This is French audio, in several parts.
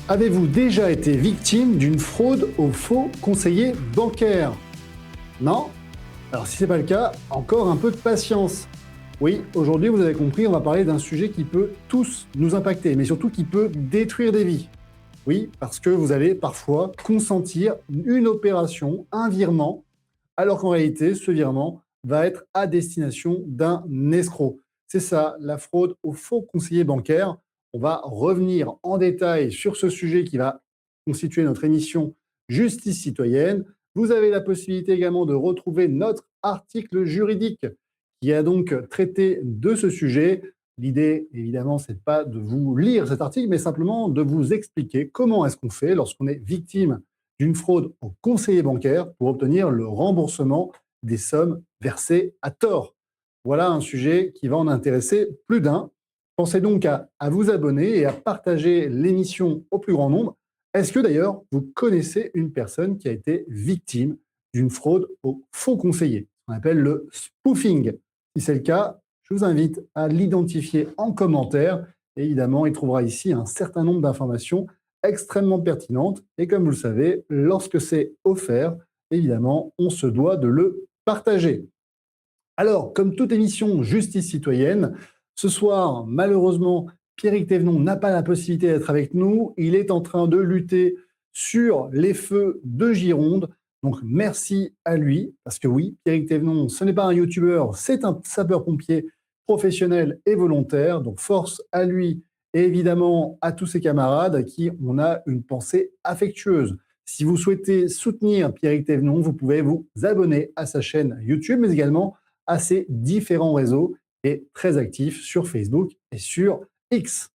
Avez-vous déjà été victime d'une fraude au faux conseiller bancaire? Non? Alors si ce n'est pas le cas, encore un peu de patience. Oui, aujourd'hui, vous avez compris, on va parler d'un sujet qui peut tous nous impacter, mais surtout qui peut détruire des vies. Oui, parce que vous allez parfois consentir une opération, un virement, alors qu'en réalité, ce virement va être à destination d'un escroc. C'est ça, la fraude au faux conseiller bancaire. On va revenir en détail sur ce sujet qui va constituer notre émission Justice citoyenne. Vous avez la possibilité également de retrouver notre article juridique qui a donc traité de ce sujet. L'idée, évidemment, c'est pas de vous lire cet article, mais simplement de vous expliquer comment est-ce qu'on fait lorsqu'on est victime d'une fraude au conseiller bancaire pour obtenir le remboursement des sommes versées à tort. Voilà un sujet qui va en intéresser plus d'un. Pensez donc à vous abonner et à partager l'émission au plus grand nombre. Est-ce que d'ailleurs vous connaissez une personne qui a été victime d'une fraude au faux conseiller, ce qu'on appelle le spoofing? Si c'est le cas, je vous invite à l'identifier en commentaire. Et évidemment, il trouvera ici un certain nombre d'informations extrêmement pertinentes. Et comme vous le savez, lorsque c'est offert, évidemment, on se doit de le partager. Alors, comme toute émission Justice citoyenne, ce soir, malheureusement, Pierrick Thévenon n'a pas la possibilité d'être avec nous. Il est en train de lutter sur les feux de Gironde. Donc, merci à lui, parce que oui, Pierrick Thévenon, ce n'est pas un youtubeur, c'est un sapeur-pompier professionnel et volontaire. Donc, force à lui et évidemment à tous ses camarades à qui on a une pensée affectueuse. Si vous souhaitez soutenir Pierrick Thévenon, vous pouvez vous abonner à sa chaîne YouTube, mais également à ses différents réseaux et très actif sur Facebook et sur X.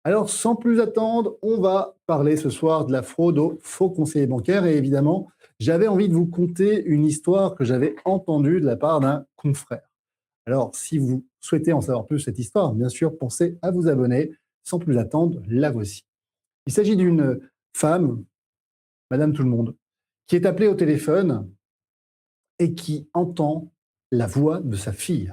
Alors, sans plus attendre, on va parler ce soir de la fraude aux faux conseillers bancaires. Et évidemment, j'avais envie de vous conter une histoire que j'avais entendue de la part d'un confrère. Alors, si vous souhaitez en savoir plus sur cette histoire, bien sûr, pensez à vous abonner. Sans plus attendre, la voici. Il s'agit d'une femme, Madame Tout-le-Monde, qui est appelée au téléphone et qui entend la voix de sa fille.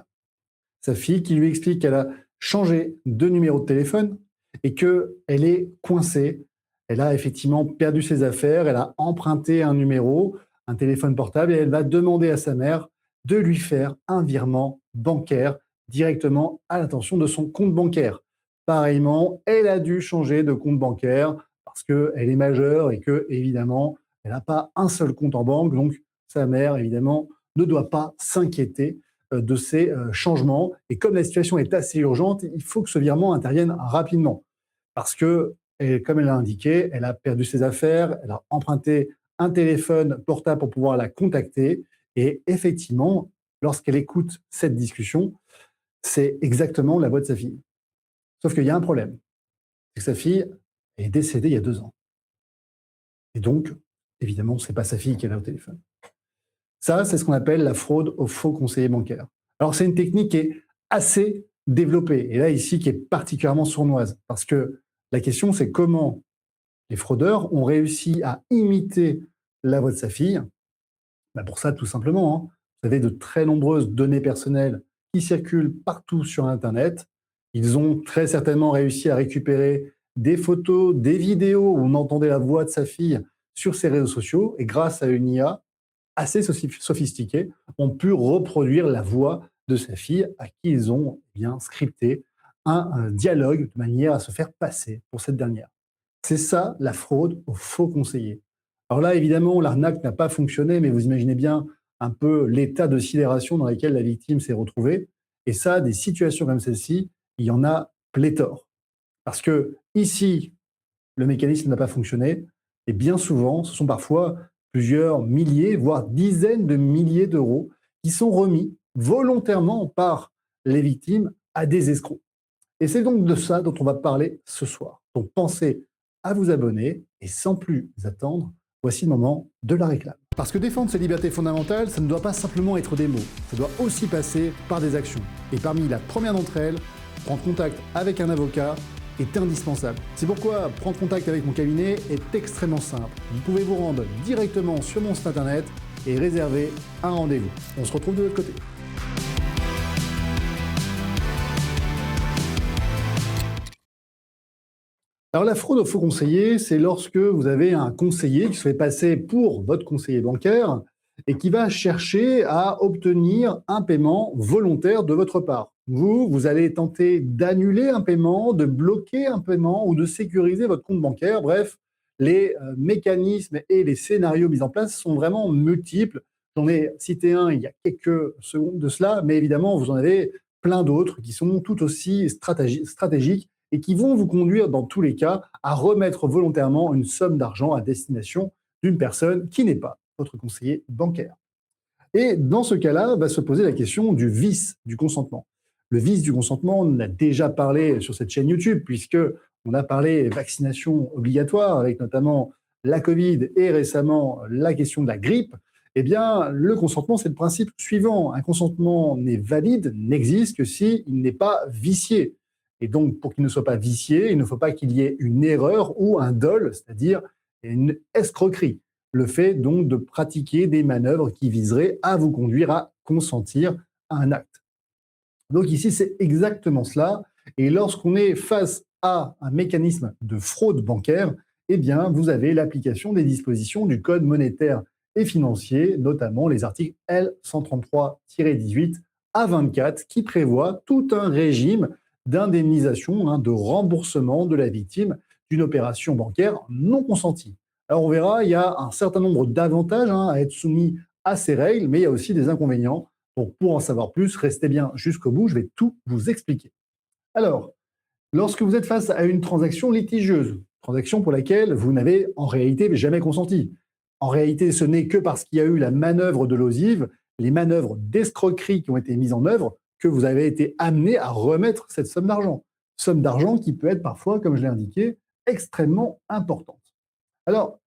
Sa fille qui lui explique qu'elle a changé de numéro de téléphone et qu'elle est coincée. Elle a effectivement perdu ses affaires, elle a emprunté un numéro, un téléphone portable, et elle va demander à sa mère de lui faire un virement bancaire directement à l'attention de son compte bancaire. Pareillement, elle a dû changer de compte bancaire parce qu'elle est majeure et que, évidemment, elle n'a pas un seul compte en banque. Donc, sa mère, évidemment, ne doit pas s'inquiéter de ces changements. Et comme la situation est assez urgente, il faut que ce virement intervienne rapidement. Parce que, comme elle l'a indiqué, elle a perdu ses affaires, elle a emprunté un téléphone portable pour pouvoir la contacter. Et effectivement, lorsqu'elle écoute cette discussion, c'est exactement la voix de sa fille. Sauf qu'il y a un problème. C'est que sa fille est décédée il y a 2 ans. Et donc, évidemment, ce n'est pas sa fille qui est là au téléphone. Ça, c'est ce qu'on appelle la fraude au faux conseiller bancaire. Alors, c'est une technique qui est assez développée, et là, ici, qui est particulièrement sournoise, parce que la question, c'est comment les fraudeurs ont réussi à imiter la voix de sa fille. Pour ça, tout simplement, hein, vous avez de très nombreuses données personnelles qui circulent partout sur Internet. Ils ont très certainement réussi à récupérer des photos, des vidéos où on entendait la voix de sa fille sur ses réseaux sociaux, et grâce à une IA, assez sophistiqués ont pu reproduire la voix de sa fille à qui ils ont bien scripté un dialogue de manière à se faire passer pour cette dernière. C'est ça la fraude au faux conseiller. Alors là, évidemment, l'arnaque n'a pas fonctionné, mais vous imaginez bien un peu l'état de sidération dans lequel la victime s'est retrouvée. Et ça, des situations comme celle-ci, il y en a pléthore. Parce que ici, le mécanisme n'a pas fonctionné, et bien souvent, ce sont parfois plusieurs milliers, voire dizaines de milliers d'euros qui sont remis volontairement par les victimes à des escrocs. Et c'est donc de ça dont on va parler ce soir. Donc pensez à vous abonner et sans plus attendre, voici le moment de la réclame. Parce que défendre ses libertés fondamentales, ça ne doit pas simplement être des mots, ça doit aussi passer par des actions. Et parmi la première d'entre elles, prendre contact avec un avocat est indispensable. C'est pourquoi prendre contact avec mon cabinet est extrêmement simple. Vous pouvez vous rendre directement sur mon site internet et réserver un rendez-vous. On se retrouve de l'autre côté. Alors la fraude au faux conseiller, c'est lorsque vous avez un conseiller qui se fait passer pour votre conseiller bancaire et qui va chercher à obtenir un paiement volontaire de votre part. Vous allez tenter d'annuler un paiement, de bloquer un paiement ou de sécuriser votre compte bancaire. Bref, les mécanismes et les scénarios mis en place sont vraiment multiples. J'en ai cité un il y a quelques secondes de cela, mais évidemment, vous en avez plein d'autres qui sont tout aussi stratégiques et qui vont vous conduire, dans tous les cas, à remettre volontairement une somme d'argent à destination d'une personne qui n'est pas votre conseiller bancaire. Et dans ce cas-là, va se poser la question du vice du consentement. Le vice du consentement, on en a déjà parlé sur cette chaîne YouTube, puisque on a parlé vaccination obligatoire, avec notamment la Covid et récemment la question de la grippe. Eh bien, le consentement, c'est le principe suivant. Un consentement n'est valide, n'existe que s'il n'est pas vicié. Et donc, pour qu'il ne soit pas vicié, il ne faut pas qu'il y ait une erreur ou un dol, c'est-à-dire une escroquerie. Le fait donc de pratiquer des manœuvres qui viseraient à vous conduire à consentir à un acte. Donc ici, c'est exactement cela. Et lorsqu'on est face à un mécanisme de fraude bancaire, eh bien, vous avez l'application des dispositions du Code monétaire et financier, notamment les articles L133-18 à 24, qui prévoient tout un régime d'indemnisation, de remboursement de la victime d'une opération bancaire non consentie. Alors on verra, il y a un certain nombre d'avantages à être soumis à ces règles, mais il y a aussi des inconvénients. Donc, pour en savoir plus, restez bien jusqu'au bout, je vais tout vous expliquer. Alors, lorsque vous êtes face à une transaction litigieuse, transaction pour laquelle vous n'avez en réalité jamais consenti, en réalité, ce n'est que parce qu'il y a eu la manœuvre de l'osive, les manœuvres d'escroquerie qui ont été mises en œuvre, que vous avez été amené à remettre cette somme d'argent. Somme d'argent qui peut être parfois, comme je l'ai indiqué, extrêmement importante. Alors,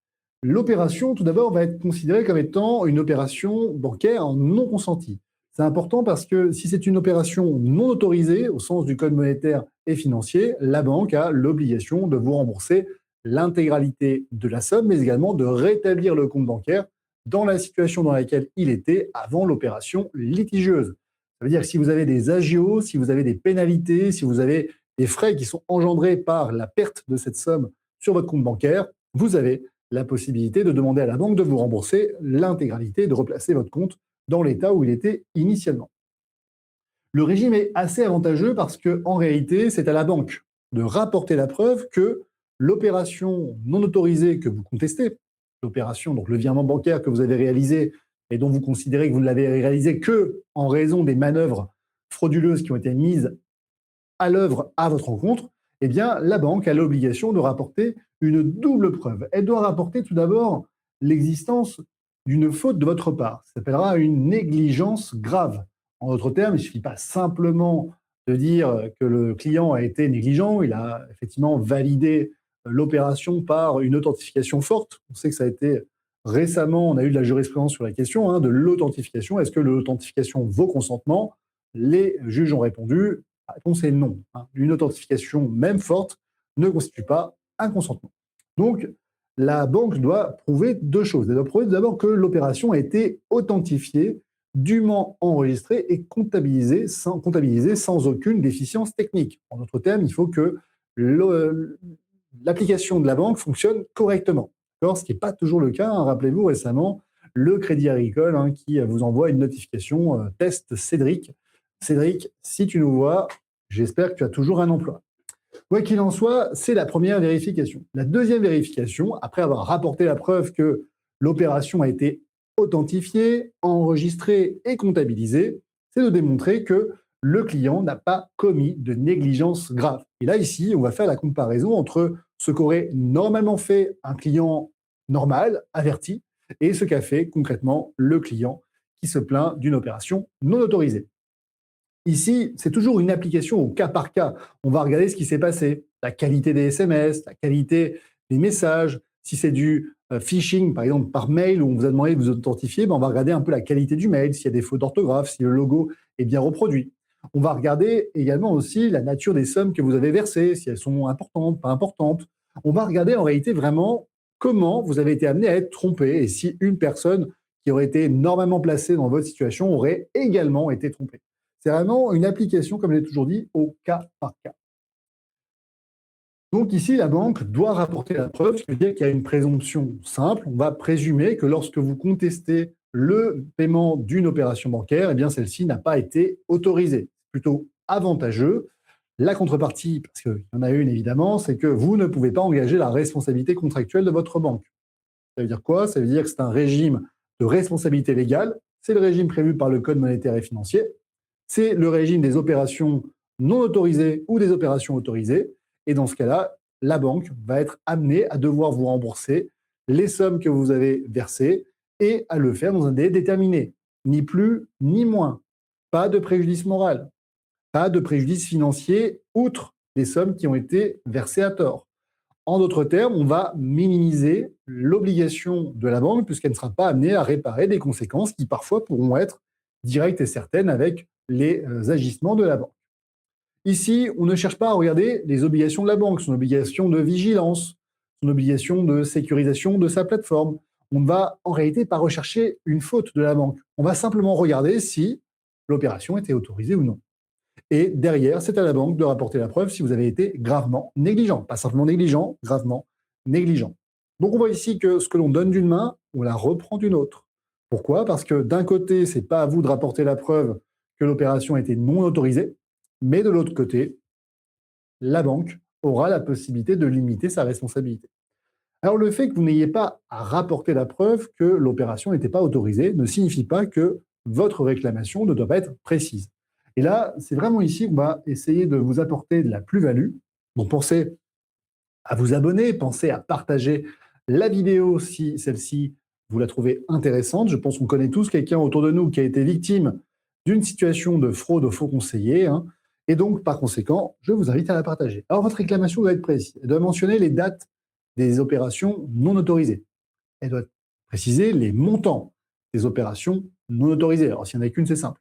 l'opération, tout d'abord, va être considérée comme étant une opération bancaire non consentie. C'est important parce que si c'est une opération non autorisée, au sens du Code monétaire et financier, la banque a l'obligation de vous rembourser l'intégralité de la somme, mais également de rétablir le compte bancaire dans la situation dans laquelle il était avant l'opération litigieuse. Ça veut dire que si vous avez des agios, si vous avez des pénalités, si vous avez des frais qui sont engendrés par la perte de cette somme sur votre compte bancaire, vous avez la possibilité de demander à la banque de vous rembourser l'intégralité, de replacer votre compte dans l'état où il était initialement. Le régime est assez avantageux parce qu'en réalité, c'est à la banque de rapporter la preuve que l'opération non autorisée que vous contestez, l'opération, donc le virement bancaire que vous avez réalisé et dont vous considérez que vous ne l'avez réalisé que en raison des manœuvres frauduleuses qui ont été mises à l'œuvre à votre rencontre, eh bien, la banque a l'obligation de rapporter une double preuve. Elle doit rapporter tout d'abord l'existence d'une faute de votre part. Ça s'appellera une négligence grave. En d'autres termes, il ne suffit pas simplement de dire que le client a été négligent, il a effectivement validé l'opération par une authentification forte. On sait que ça a été récemment, on a eu de la jurisprudence sur la question de l'authentification. Est-ce que l'authentification vaut consentement? Les juges ont répondu la réponse est non. Une authentification, même forte, ne constitue pas un consentement. Donc, la banque doit prouver deux choses. Elle doit prouver d'abord que l'opération a été authentifiée, dûment enregistrée et comptabilisée sans aucune déficience technique. En d'autres termes, il faut que l'application de la banque fonctionne correctement. Ce qui n'est pas toujours le cas. Rappelez-vous récemment, le Crédit Agricole qui vous envoie une notification test Cédric. Cédric, si tu nous vois, j'espère que tu as toujours un emploi. Quoi qu'il en soit, c'est la première vérification. La deuxième vérification, après avoir rapporté la preuve que l'opération a été authentifiée, enregistrée et comptabilisée, c'est de démontrer que le client n'a pas commis de négligence grave. Et là, ici, on va faire la comparaison entre ce qu'aurait normalement fait un client normal, averti, et ce qu'a fait concrètement le client qui se plaint d'une opération non autorisée. Ici, c'est toujours une application au cas par cas. On va regarder ce qui s'est passé, la qualité des SMS, la qualité des messages. Si c'est du phishing, par exemple, par mail, où on vous a demandé de vous authentifier, on va regarder un peu la qualité du mail, s'il y a des fautes d'orthographe, si le logo est bien reproduit. On va regarder également aussi la nature des sommes que vous avez versées, si elles sont importantes, pas importantes. On va regarder en réalité vraiment comment vous avez été amené à être trompé et si une personne qui aurait été normalement placée dans votre situation aurait également été trompée. C'est vraiment une application, comme je l'ai toujours dit, au cas par cas. Donc ici, la banque doit rapporter la preuve, ce qui veut dire qu'il y a une présomption simple. On va présumer que lorsque vous contestez le paiement d'une opération bancaire, eh bien celle-ci n'a pas été autorisée. Plutôt avantageux. La contrepartie, parce qu'il y en a une évidemment, c'est que vous ne pouvez pas engager la responsabilité contractuelle de votre banque. Ça veut dire quoi? Ça veut dire que c'est un régime de responsabilité légale. C'est le régime prévu par le Code monétaire et financier. C'est le régime des opérations non autorisées ou des opérations autorisées. Et dans ce cas-là, la banque va être amenée à devoir vous rembourser les sommes que vous avez versées et à le faire dans un délai déterminé. Ni plus ni moins. Pas de préjudice moral, pas de préjudice financier outre les sommes qui ont été versées à tort. En d'autres termes, on va minimiser l'obligation de la banque puisqu'elle ne sera pas amenée à réparer des conséquences qui parfois pourront être directes et certaines avec les agissements de la banque. Ici, on ne cherche pas à regarder les obligations de la banque, son obligation de vigilance, son obligation de sécurisation de sa plateforme. On ne va en réalité pas rechercher une faute de la banque. On va simplement regarder si l'opération était autorisée ou non. Et derrière, c'est à la banque de rapporter la preuve si vous avez été gravement négligent. Pas simplement négligent, gravement négligent. Donc on voit ici que ce que l'on donne d'une main, on la reprend d'une autre. Pourquoi? Parce que d'un côté, ce n'est pas à vous de rapporter la preuve que l'opération était non autorisée, mais de l'autre côté, la banque aura la possibilité de limiter sa responsabilité. Alors le fait que vous n'ayez pas à rapporter la preuve que l'opération n'était pas autorisée ne signifie pas que votre réclamation ne doit pas être précise. Et là, c'est vraiment ici qu'on va essayer de vous apporter de la plus-value. Donc pensez à vous abonner, pensez à partager la vidéo si celle-ci, vous la trouvez intéressante. Je pense qu'on connaît tous quelqu'un autour de nous qui a été victime d'une situation de fraude au faux conseiller, hein. Et donc, par conséquent, je vous invite à la partager. Alors, votre réclamation doit être précise. Elle doit mentionner les dates des opérations non autorisées. Elle doit préciser les montants des opérations non autorisées. Alors, s'il n'y en a qu'une, c'est simple.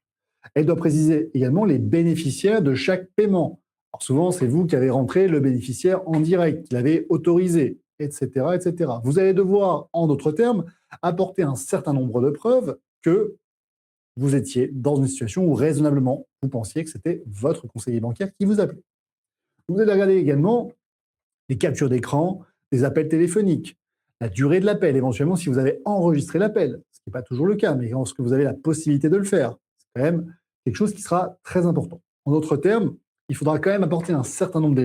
Elle doit préciser également les bénéficiaires de chaque paiement. Alors, souvent, c'est vous qui avez rentré le bénéficiaire en direct, qui l'avez autorisé, etc., etc. Vous allez devoir, en d'autres termes, apporter un certain nombre de preuves que vous étiez dans une situation où raisonnablement, vous pensiez que c'était votre conseiller bancaire qui vous appelait. Vous allez regarder également des captures d'écran, des appels téléphoniques, la durée de l'appel, éventuellement si vous avez enregistré l'appel, ce qui n'est pas toujours le cas, mais lorsque vous avez la possibilité de le faire, c'est quand même quelque chose qui sera très important. En d'autres termes, il faudra quand même apporter un certain nombre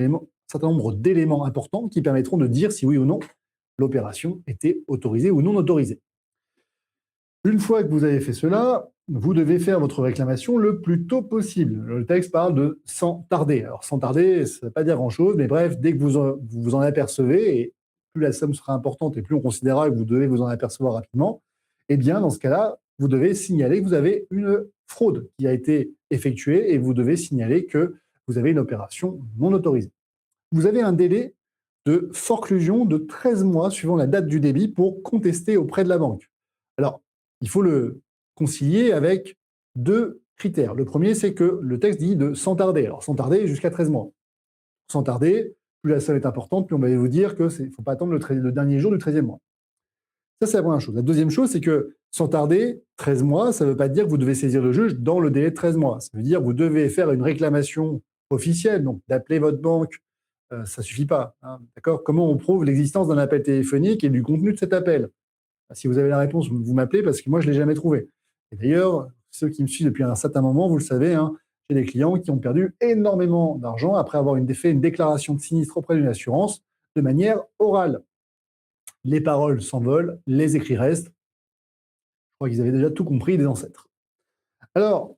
d'éléments importants qui permettront de dire si oui ou non l'opération était autorisée ou non autorisée. Une fois que vous avez fait cela, vous devez faire votre réclamation le plus tôt possible. Le texte parle de sans tarder. Alors sans tarder, ça ne veut pas dire grand-chose, mais bref, dès que vous en apercevez, et plus la somme sera importante et plus on considérera que vous devez vous en apercevoir rapidement, eh bien dans ce cas-là, vous devez signaler que vous avez une fraude qui a été effectuée et vous devez signaler que vous avez une opération non autorisée. Vous avez un délai de forclusion de 13 mois suivant la date du débit pour contester auprès de la banque. Alors, il faut le concilier avec deux critères. Le premier, c'est que le texte dit de sans tarder. Alors, sans tarder jusqu'à 13 mois. Sans tarder, plus la somme est importante, plus on va vous dire qu'il ne faut pas attendre le dernier jour du 13e mois. Ça, c'est la première chose. La deuxième chose, c'est que sans tarder, 13 mois, ça ne veut pas dire que vous devez saisir le juge dans le délai de 13 mois. Ça veut dire que vous devez faire une réclamation officielle, donc d'appeler votre banque. Ça ne suffit pas, hein, d'accord? Comment on prouve l'existence d'un appel téléphonique et du contenu de cet appel? Si vous avez la réponse, vous m'appelez parce que moi, je ne l'ai jamais trouvé. Et d'ailleurs, ceux qui me suivent depuis un certain moment, vous le savez, hein, j'ai des clients qui ont perdu énormément d'argent après avoir fait une déclaration de sinistre auprès d'une assurance de manière orale. Les paroles s'envolent, les écrits restent. Je crois qu'ils avaient déjà tout compris des ancêtres. Alors,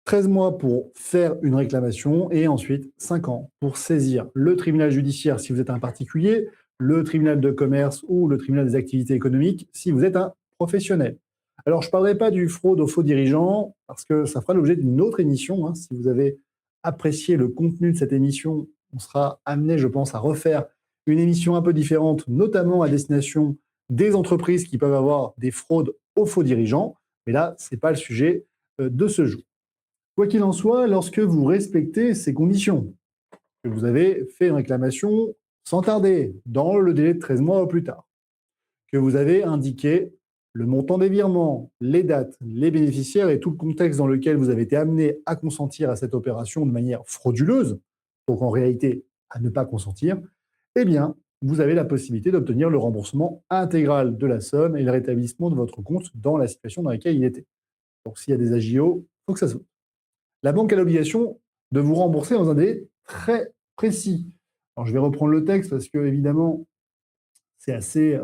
13 mois pour faire une réclamation et ensuite 5 ans pour saisir le tribunal judiciaire si vous êtes un particulier, le tribunal de commerce ou le tribunal des activités économiques si vous êtes un professionnel. Alors, je ne parlerai pas du fraude aux faux dirigeants parce que ça fera l'objet d'une autre émission, hein. Si vous avez apprécié le contenu de cette émission, on sera amené, je pense, à refaire une émission un peu différente, notamment à destination des entreprises qui peuvent avoir des fraudes aux faux dirigeants. Mais là, ce n'est pas le sujet de ce jour. Quoi qu'il en soit, lorsque vous respectez ces conditions, que vous avez fait une réclamation sans tarder, dans le délai de 13 mois au plus tard, que vous avez indiqué le montant des virements, les dates, les bénéficiaires et tout le contexte dans lequel vous avez été amené à consentir à cette opération de manière frauduleuse, donc en réalité à ne pas consentir, eh bien, vous avez la possibilité d'obtenir le remboursement intégral de la somme et le rétablissement de votre compte dans la situation dans laquelle il était. Donc, s'il y a des AJO, il faut que ça saute. La banque a l'obligation de vous rembourser dans un délai très précis. Alors, je vais reprendre le texte parce que, évidemment, c'est assez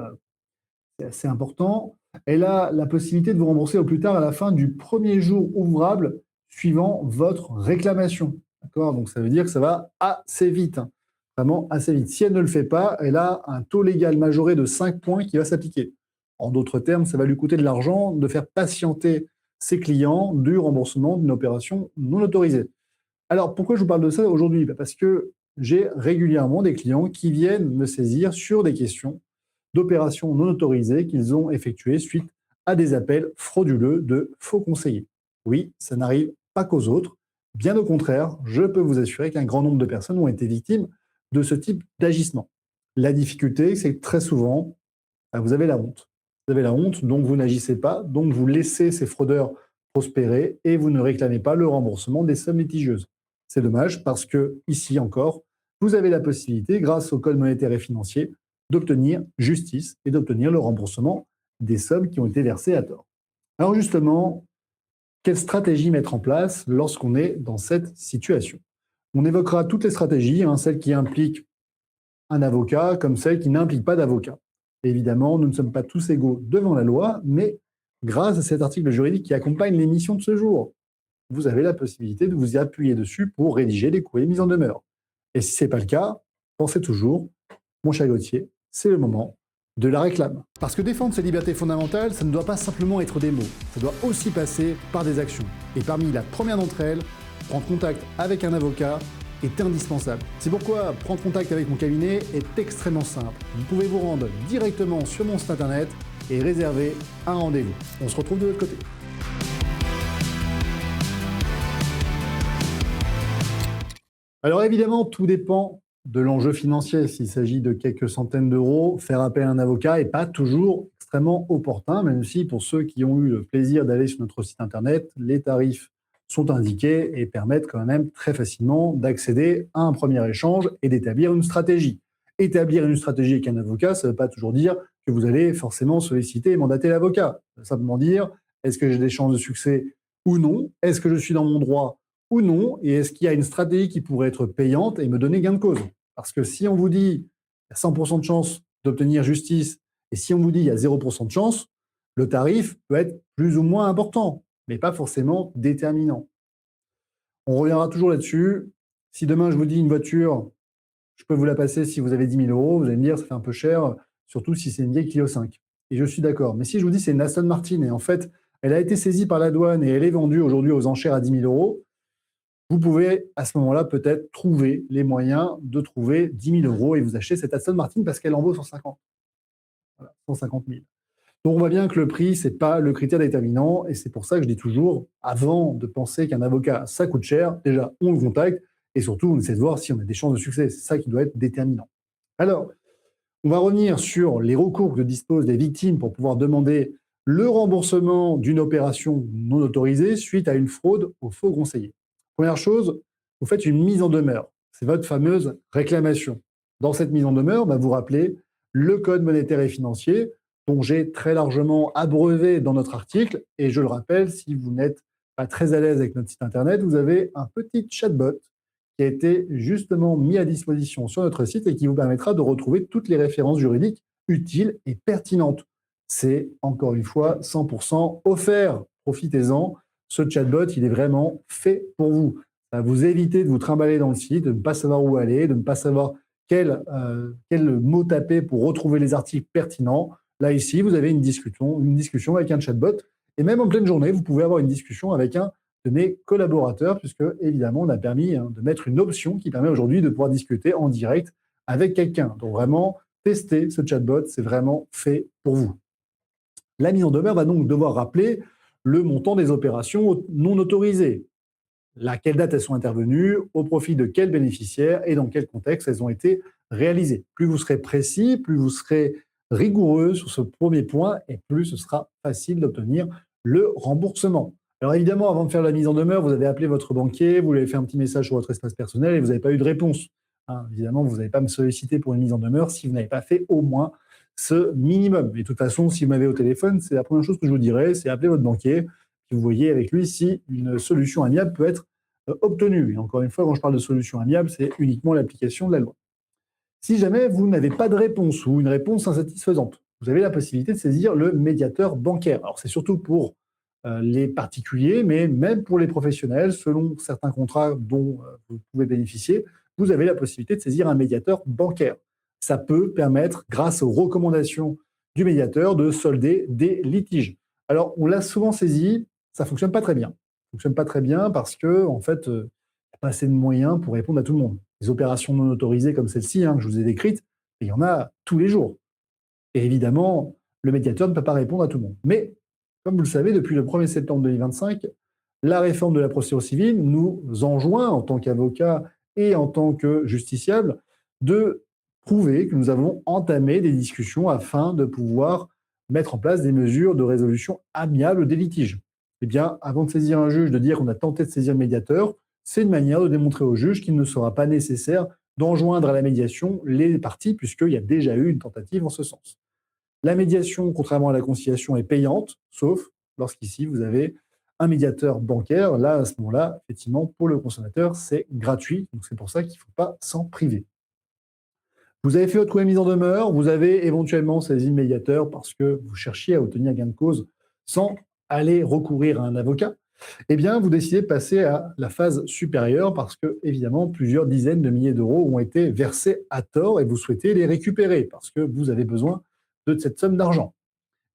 important. Elle a la possibilité de vous rembourser au plus tard à la fin du premier jour ouvrable suivant votre réclamation. D'accord? Donc, ça veut dire que ça va assez vite, hein. Vraiment assez vite. Si elle ne le fait pas, elle a un taux légal majoré de 5 points qui va s'appliquer. En d'autres termes, ça va lui coûter de l'argent de faire patienter ses clients du remboursement d'une opération non autorisée. Alors, pourquoi je vous parle de ça aujourd'hui? Parce que j'ai régulièrement des clients qui viennent me saisir sur des questions d'opérations non autorisées qu'ils ont effectuées suite à des appels frauduleux de faux conseillers. Oui, ça n'arrive pas qu'aux autres. Bien au contraire, je peux vous assurer qu'un grand nombre de personnes ont été victimes de ce type d'agissement. La difficulté, c'est que très souvent, vous avez la honte. Vous avez la honte, donc vous n'agissez pas, donc vous laissez ces fraudeurs prospérer et vous ne réclamez pas le remboursement des sommes litigieuses. C'est dommage parce que, ici encore, vous avez la possibilité, grâce au Code monétaire et financier, d'obtenir justice et d'obtenir le remboursement des sommes qui ont été versées à tort. Alors justement, quelle stratégie mettre en place lorsqu'on est dans cette situation? On évoquera toutes les stratégies, hein, celles qui impliquent un avocat comme celles qui n'impliquent pas d'avocat. Évidemment, nous ne sommes pas tous égaux devant la loi, mais grâce à cet article juridique qui accompagne l'émission de ce jour, vous avez la possibilité de vous y appuyer dessus pour rédiger des courriers mis en demeure. Et si ce n'est pas le cas, pensez toujours, mon cher Gauthier, c'est le moment de la réclame. Parce que défendre ses libertés fondamentales, ça ne doit pas simplement être des mots, ça doit aussi passer par des actions. Et parmi la première d'entre elles, prendre contact avec un avocat est indispensable. C'est pourquoi prendre contact avec mon cabinet est extrêmement simple. Vous pouvez vous rendre directement sur mon site internet et réserver un rendez-vous. On se retrouve de l'autre côté. Alors évidemment, tout dépend de l'enjeu financier. S'il s'agit de quelques centaines d'euros, faire appel à un avocat n'est pas toujours extrêmement opportun, même si pour ceux qui ont eu le plaisir d'aller sur notre site internet, les tarifs sont indiqués et permettent quand même très facilement d'accéder à un premier échange et d'établir une stratégie. Établir une stratégie avec un avocat, ça ne veut pas toujours dire que vous allez forcément solliciter et mandater l'avocat. Ça veut simplement dire, est-ce que j'ai des chances de succès ou non? Est-ce que je suis dans mon droit ou non? Et est-ce qu'il y a une stratégie qui pourrait être payante et me donner gain de cause? Parce que si on vous dit qu'il y a 100% de chance d'obtenir justice et si on vous dit qu'il y a 0% de chance, le tarif peut être plus ou moins important, mais pas forcément déterminant. On reviendra toujours là-dessus. Si demain je vous dis une voiture, je peux vous la passer si vous avez 10 000 euros, vous allez me dire ça fait un peu cher, surtout si c'est une vieille Clio 5. Et je suis d'accord. Mais si je vous dis c'est une Aston Martin et en fait elle a été saisie par la douane et elle est vendue aujourd'hui aux enchères à 10 000 euros, vous pouvez à ce moment-là peut-être trouver les moyens de trouver 10 000 euros et vous achetez cette Aston Martin parce qu'elle en vaut 150. Voilà, 150 000. Donc on voit bien que le prix, ce n'est pas le critère déterminant et c'est pour ça que je dis toujours, avant de penser qu'un avocat, ça coûte cher, déjà on le contacte et surtout on essaie de voir si on a des chances de succès. C'est ça qui doit être déterminant. Alors, on va revenir sur les recours que disposent les victimes pour pouvoir demander le remboursement d'une opération non autorisée suite à une fraude au faux conseiller. Première chose, vous faites une mise en demeure. C'est votre fameuse réclamation. Dans cette mise en demeure, vous rappelez le Code monétaire et financier dont j'ai très largement abreuvé dans notre article. Et je le rappelle, si vous n'êtes pas très à l'aise avec notre site internet, vous avez un petit chatbot qui a été justement mis à disposition sur notre site et qui vous permettra de retrouver toutes les références juridiques utiles et pertinentes. C'est, encore une fois, 100% offert. Profitez-en. Ce chatbot, il est vraiment fait pour vous. Ça va vous éviter de vous trimballer dans le site, de ne pas savoir où aller, de ne pas savoir quel mot taper pour retrouver les articles pertinents. Là, ici, vous avez une discussion avec un chatbot. Et même en pleine journée, vous pouvez avoir une discussion avec un de mes collaborateurs, puisque, évidemment, on a permis de mettre une option qui permet aujourd'hui de pouvoir discuter en direct avec quelqu'un. Donc, vraiment, testez ce chatbot, c'est vraiment fait pour vous. La mise en demeure va donc devoir rappeler le montant des opérations non autorisées. À quelle date elles sont intervenues, au profit de quel bénéficiaire et dans quel contexte elles ont été réalisées. Plus vous serez précis, plus vous serez rigoureux sur ce premier point et plus ce sera facile d'obtenir le remboursement. Alors évidemment, avant de faire la mise en demeure, vous avez appelé votre banquier, vous lui avez fait un petit message sur votre espace personnel et vous n'avez pas eu de réponse. hein. Évidemment, vous n'allez pas me solliciter pour une mise en demeure si vous n'avez pas fait au moins ce minimum. Et de toute façon, si vous m'avez au téléphone, c'est la première chose que je vous dirais, c'est appeler votre banquier, puis vous voyez avec lui si une solution amiable peut être obtenue. Et encore une fois, quand je parle de solution amiable, c'est uniquement l'application de la loi. Si jamais vous n'avez pas de réponse ou une réponse insatisfaisante, vous avez la possibilité de saisir le médiateur bancaire. Alors c'est surtout pour les particuliers, mais même pour les professionnels, selon certains contrats dont vous pouvez bénéficier, vous avez la possibilité de saisir un médiateur bancaire. Ça peut permettre, grâce aux recommandations du médiateur, de solder des litiges. Alors on l'a souvent saisi, ça fonctionne pas très bien. Ça fonctionne pas très bien parce que en fait, pas assez de moyens pour répondre à tout le monde. Les opérations non autorisées comme celle-ci, que je vous ai décrites, il y en a tous les jours. Et évidemment, le médiateur ne peut pas répondre à tout le monde. Mais, comme vous le savez, depuis le 1er septembre 2025, la réforme de la procédure civile nous enjoint, en tant qu'avocats et en tant que justiciables, de prouver que nous avons entamé des discussions afin de pouvoir mettre en place des mesures de résolution amiable des litiges. Eh bien, avant de saisir un juge, de dire qu'on a tenté de saisir le médiateur, c'est une manière de démontrer au juge qu'il ne sera pas nécessaire d'enjoindre à la médiation les parties, puisqu'il y a déjà eu une tentative en ce sens. La médiation, contrairement à la conciliation, est payante, sauf lorsqu'ici, vous avez un médiateur bancaire. Là, à ce moment-là, effectivement, pour le consommateur, c'est gratuit. Donc, c'est pour ça qu'il ne faut pas s'en priver. Vous avez fait votre mise en demeure, vous avez éventuellement saisi le médiateur parce que vous cherchiez à obtenir gain de cause sans aller recourir à un avocat. Eh bien, vous décidez de passer à la phase supérieure parce que, évidemment, plusieurs dizaines de milliers d'euros ont été versés à tort et vous souhaitez les récupérer parce que vous avez besoin de cette somme d'argent.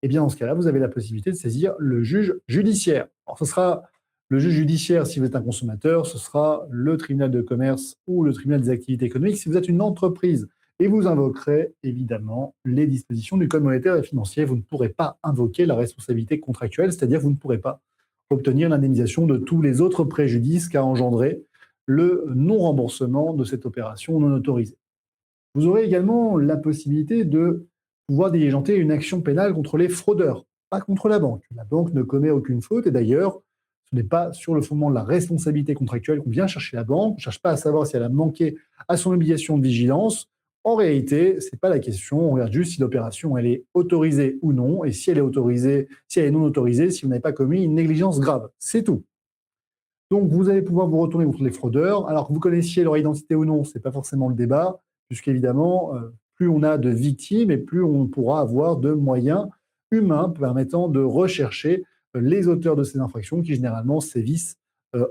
Eh bien, dans ce cas-là, vous avez la possibilité de saisir le juge judiciaire. Alors, ce sera le juge judiciaire si vous êtes un consommateur, ce sera le tribunal de commerce ou le tribunal des activités économiques si vous êtes une entreprise. Et vous invoquerez évidemment les dispositions du Code monétaire et financier. Vous ne pourrez pas invoquer la responsabilité contractuelle, c'est-à-dire vous ne pourrez pas obtenir l'indemnisation de tous les autres préjudices qu'a engendré le non-remboursement de cette opération non autorisée. Vous aurez également la possibilité de pouvoir diligenter une action pénale contre les fraudeurs, pas contre la banque. La banque ne commet aucune faute et d'ailleurs, ce n'est pas sur le fondement de la responsabilité contractuelle qu'on vient chercher la banque. On ne cherche pas à savoir si elle a manqué à son obligation de vigilance. En réalité, ce n'est pas la question. On regarde juste si l'opération elle est autorisée ou non et si elle est autorisée, si elle est non autorisée, si vous n'avez pas commis une négligence grave. C'est tout. Donc, vous allez pouvoir vous retourner contre les fraudeurs. Alors que vous connaissiez leur identité ou non, ce n'est pas forcément le débat, puisqu'évidemment, plus on a de victimes et plus on pourra avoir de moyens humains permettant de rechercher les auteurs de ces infractions qui généralement sévissent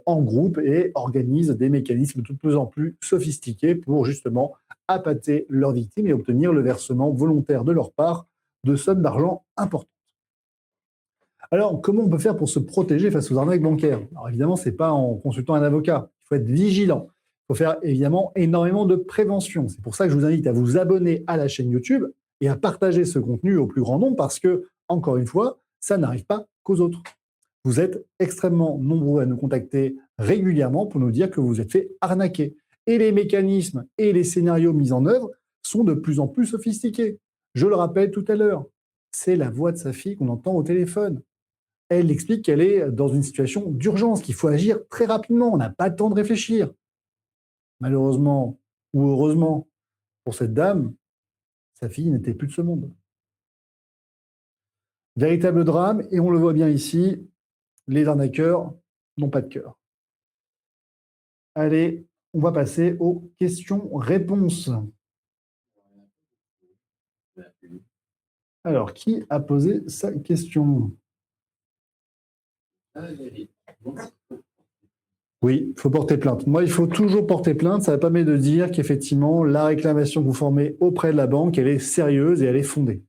en groupe et organisent des mécanismes de plus en plus sophistiqués pour justement appâter leurs victimes et obtenir le versement volontaire de leur part de sommes d'argent importantes. Alors, comment on peut faire pour se protéger face aux arnaques bancaires? Alors évidemment, ce n'est pas en consultant un avocat. Il faut être vigilant. Il faut faire évidemment énormément de prévention. C'est pour ça que je vous invite à vous abonner à la chaîne YouTube et à partager ce contenu au plus grand nombre parce que, encore une fois, ça n'arrive pas qu'aux autres. Vous êtes extrêmement nombreux à nous contacter régulièrement pour nous dire que vous vous êtes fait arnaquer. Et les mécanismes et les scénarios mis en œuvre sont de plus en plus sophistiqués. Je le rappelle tout à l'heure, c'est la voix de sa fille qu'on entend au téléphone. Elle explique qu'elle est dans une situation d'urgence, qu'il faut agir très rapidement, on n'a pas le temps de réfléchir. Malheureusement ou heureusement pour cette dame, sa fille n'était plus de ce monde. Véritable drame, et on le voit bien ici, les arnaqueurs n'ont pas de cœur. Allez, on va passer aux questions-réponses. Alors, qui a posé sa question? Oui, il faut porter plainte. Moi, il faut toujours porter plainte. Ça permet de dire qu'effectivement, la réclamation que vous formez auprès de la banque, elle est sérieuse et elle est fondée.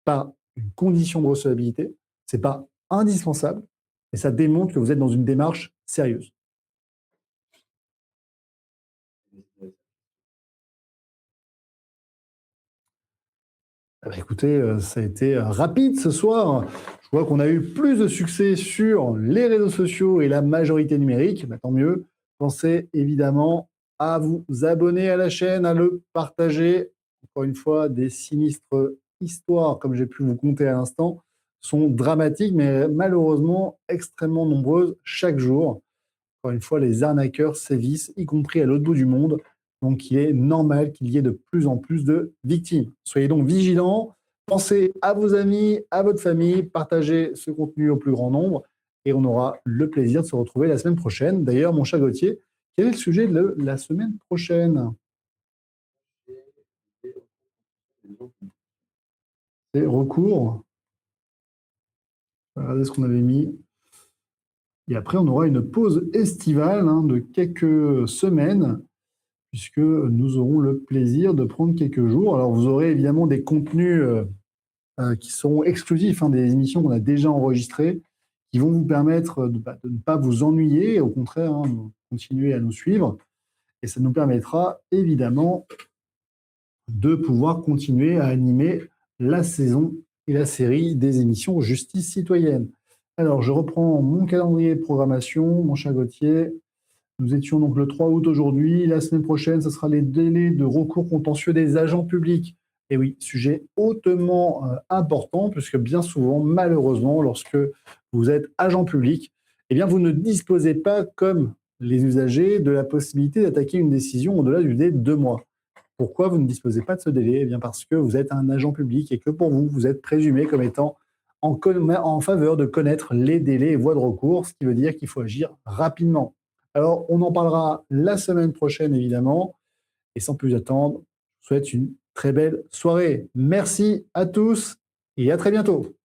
Pas une condition de recevabilité, c'est pas indispensable, et ça démontre que vous êtes dans une démarche sérieuse. Ah bah écoutez, ça a été rapide ce soir. Je vois qu'on a eu plus de succès sur les réseaux sociaux et la majorité numérique. Bah, tant mieux. Pensez évidemment à vous abonner à la chaîne, à le partager. Encore une fois, des sinistres histoires, comme j'ai pu vous conter à l'instant, sont dramatiques, mais malheureusement extrêmement nombreuses chaque jour. Encore une fois, les arnaqueurs sévissent, y compris à l'autre bout du monde. Donc, il est normal qu'il y ait de plus en plus de victimes. Soyez donc vigilants, pensez à vos amis, à votre famille, partagez ce contenu au plus grand nombre et on aura le plaisir de se retrouver la semaine prochaine. D'ailleurs, mon cher Gauthier, quel est le sujet de la semaine prochaine? C'est recours. Regardez ce qu'on avait mis. Et après, on aura une pause estivale de quelques semaines, puisque nous aurons le plaisir de prendre quelques jours. Alors, vous aurez évidemment des contenus qui sont exclusifs, des émissions qu'on a déjà enregistrées, qui vont vous permettre de ne pas vous ennuyer, au contraire, de continuer à nous suivre. Et ça nous permettra évidemment de pouvoir continuer à animer la saison et la série des émissions Justice citoyenne. Alors, je reprends mon calendrier de programmation, mon cher Gauthier. Nous étions donc le 3 août aujourd'hui. La semaine prochaine, ce sera les délais de recours contentieux des agents publics. Et oui, sujet hautement important, puisque bien souvent, malheureusement, lorsque vous êtes agent public, eh bien, vous ne disposez pas, comme les usagers, de la possibilité d'attaquer une décision au-delà du délai de 2 mois. Pourquoi vous ne disposez pas de ce délai? Eh bien, parce que vous êtes un agent public et que pour vous, vous êtes présumé comme étant en faveur de connaître les délais et voies de recours, ce qui veut dire qu'il faut agir rapidement. Alors, on en parlera la semaine prochaine, évidemment. Et sans plus attendre, je vous souhaite une très belle soirée. Merci à tous et à très bientôt.